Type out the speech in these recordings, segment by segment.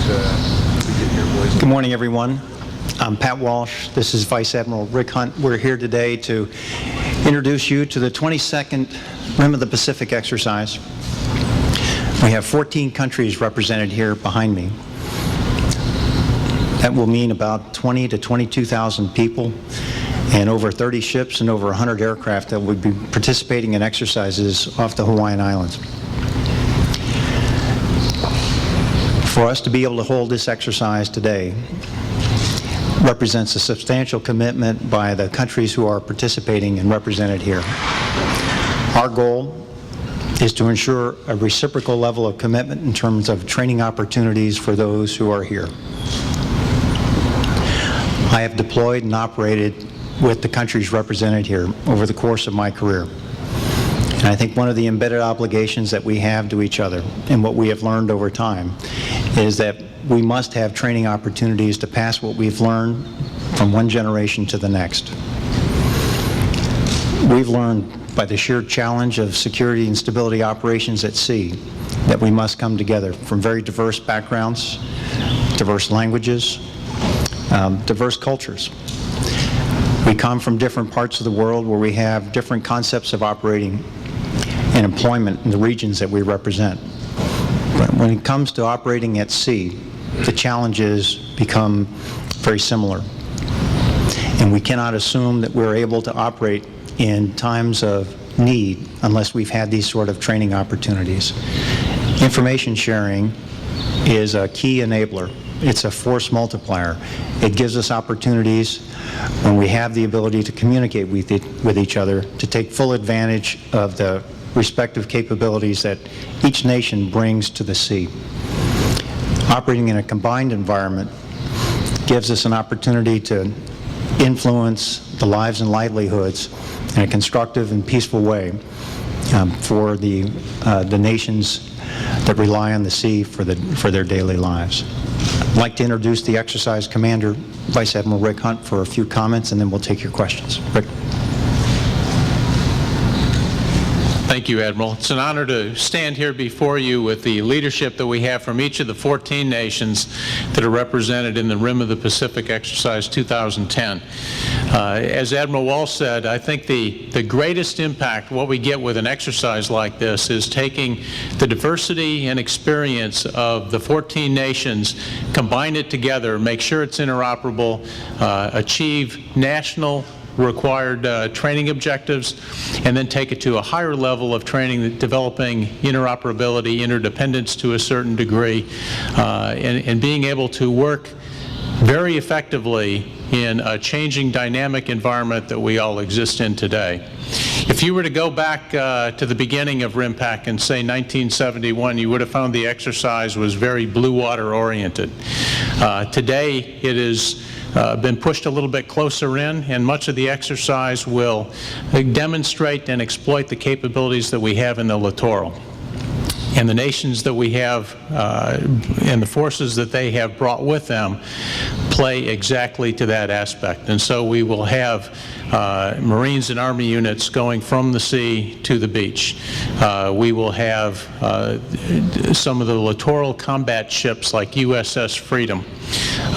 get your voice. Good morning, everyone. I'm Pat Walsh. This is Vice Admiral Rick Hunt. We're here today to introduce you to the 22nd Rim of the Pacific exercise. We have 14 countries represented here behind me. That will mean about 20 to 22,000 people and over 30 ships and over 100 aircraft that will be participating in exercises off the Hawaiian Islands. For us to be able to hold this exercise today represents a substantial commitment by the countries who are participating and represented here. Our goal is to ensure a reciprocal level of commitment in terms of training opportunities for those who are here. I have deployed and operated with the countries represented here over the course of my career. And I think one of the embedded obligations that we have to each other and what we have learned over time is that we must have training opportunities to pass what we've learned from one generation to the next. We've learned by the sheer challenge of security and stability operations at sea that we must come together from very diverse backgrounds, diverse languages, diverse cultures. We come from different parts of the world where we have different concepts of operating and employment in the regions that we represent. But when it comes to operating at sea, the challenges become very similar. And we cannot assume that we're able to operate in times of need unless we've had these sort of training opportunities. Information sharing is a key enabler. It's a force multiplier. It gives us opportunities when we have the ability to communicate with each other to take full advantage of the respective capabilities that each nation brings to the sea. Operating in a combined environment gives us an opportunity to influence the lives and livelihoods in a constructive and peaceful way for the nations that rely on the sea for their daily lives. I'd like to introduce the exercise commander, Vice Admiral Rick Hunt, for a few comments, and then we'll take your questions. Rick. Thank you, Admiral. It's an honor to stand here before you with the leadership that we have from each of the 14 nations that are represented in the Rim of the Pacific Exercise 2010. As Admiral Walsh said, I think the greatest impact, what we get with an exercise like this, is taking the diversity and experience of the 14 nations, combine it together, make sure it's interoperable, achieve national required training objectives, and then take it to a higher level of training, developing interoperability, interdependence to a certain degree, and being able to work very effectively in a changing dynamic environment that we all exist in today. If you were to go back to the beginning of RIMPAC and say 1971, you would have found the exercise was very blue water oriented. Today it is been pushed a little bit closer in, and much of the exercise will demonstrate and exploit the capabilities that we have in the littoral. And the nations that we have and the forces that they have brought with them play exactly to that aspect. And so we will have Marines and Army units going from the sea to the beach. We will have some of the littoral combat ships like USS Freedom,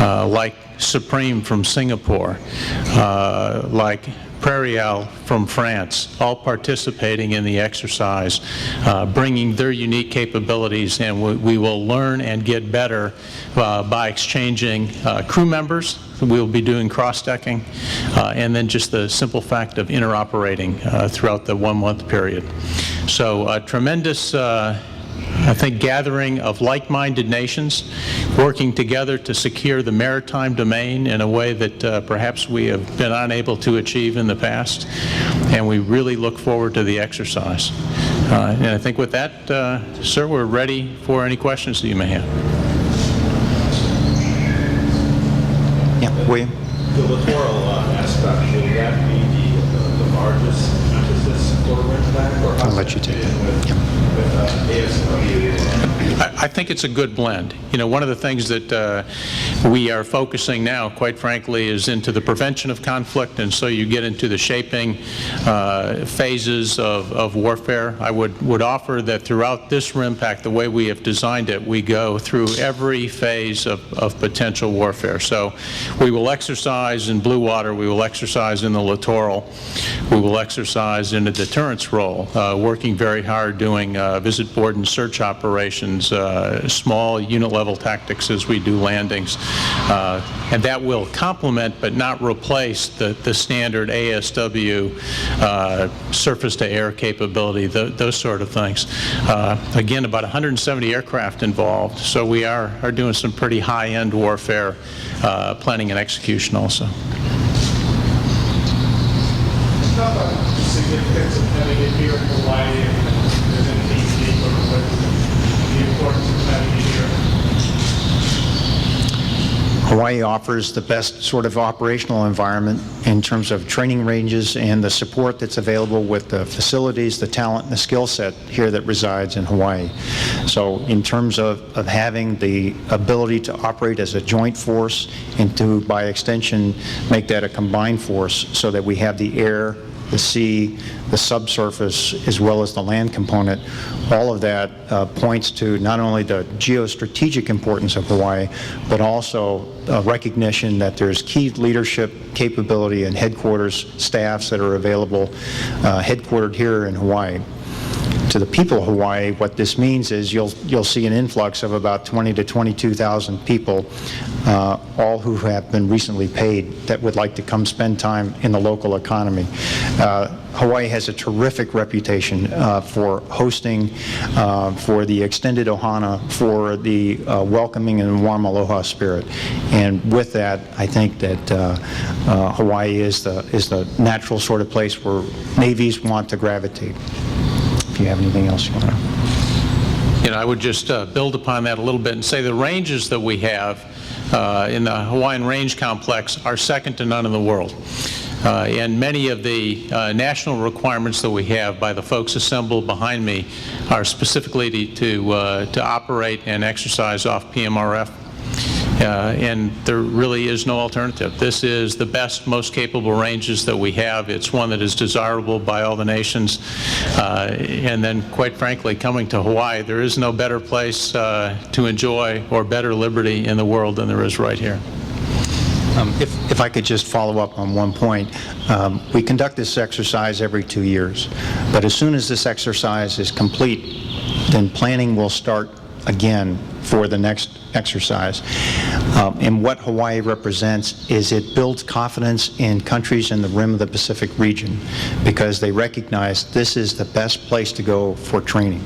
like Supreme from Singapore, like Prairial from France, all participating in the exercise, bringing their unique capabilities, and we will learn and get better by exchanging crew members. We'll be doing cross-decking, and then just the simple fact of interoperating throughout the 1-month period. So a tremendous I think gathering of like-minded nations working together to secure the maritime domain in a way that perhaps we have been unable to achieve in the past, and we really look forward to the exercise. And I think with that, sir, we're ready for any questions that you may have. Yeah, William. The littoral aspect, will that be the largest emphasis for RIMPAC, or how I'll let you take that. with ASW? I think it's a good blend. You know, one of the things that we are focusing now, quite frankly, is into the prevention of conflict, and so you get into the shaping phases of warfare. I would offer that throughout this RIMPAC, the way we have designed it, we go through every phase of potential warfare. So we will exercise in blue water, we will exercise in the littoral, we will exercise in a deterrence role, working very hard doing visit, board, and search operations, small unit-level tactics as we do landings. And that will complement but not replace the standard ASW surface-to-air capability, those sort of things. Again, about 170 aircraft involved, so we are doing some pretty high-end warfare planning and execution also. Talk about the significance of having it here in Hawaii, and if there's anything unique or what the importance of having it here. Hawaii offers the best sort of operational environment in terms of training ranges and the support that's available with the facilities, the talent, and the skill set here that resides in Hawaii. So in terms of having the ability to operate as a joint force and to, by extension, make that a combined force so that we have the air, the sea, the subsurface, as well as the land component, all of that points to not only the geostrategic importance of Hawaii, but also recognition that there's key leadership capability and headquarters staffs that are available, headquartered here in Hawaii. To the people of Hawaii, what this means is you'll see an influx of about 20 to 22,000 people, all who have been recently paid, that would like to come spend time in the local economy. Hawaii has a terrific reputation for hosting, for the extended ohana, for the welcoming and warm aloha spirit. And with that, I think that Hawaii is the natural sort of place where navies want to gravitate. If you have anything else you want to... You know, I would just build upon that a little bit and say the ranges that we have in the Hawaiian Range Complex are second to none in the world. And many of the national requirements that we have by the folks assembled behind me are specifically to operate and exercise off PMRF. And there really is no alternative. This is the best, most capable ranges that we have. It's one that is desirable by all the nations. And then, quite frankly, coming to Hawaii, there is no better place to enjoy or better liberty in the world than there is right here. If I could just follow up on one point, we conduct this exercise every 2 years, but as soon as this exercise is complete, then planning will start again for the next exercise. And what Hawaii represents is it builds confidence in countries in the rim of the Pacific region because they recognize this is the best place to go for training.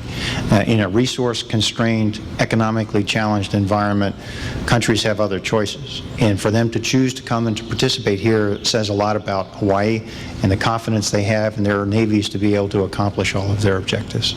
In a resource-constrained, economically challenged environment, countries have other choices. And for them to choose to come and to participate here says a lot about Hawaii and the confidence they have in their navies to be able to accomplish all of their objectives.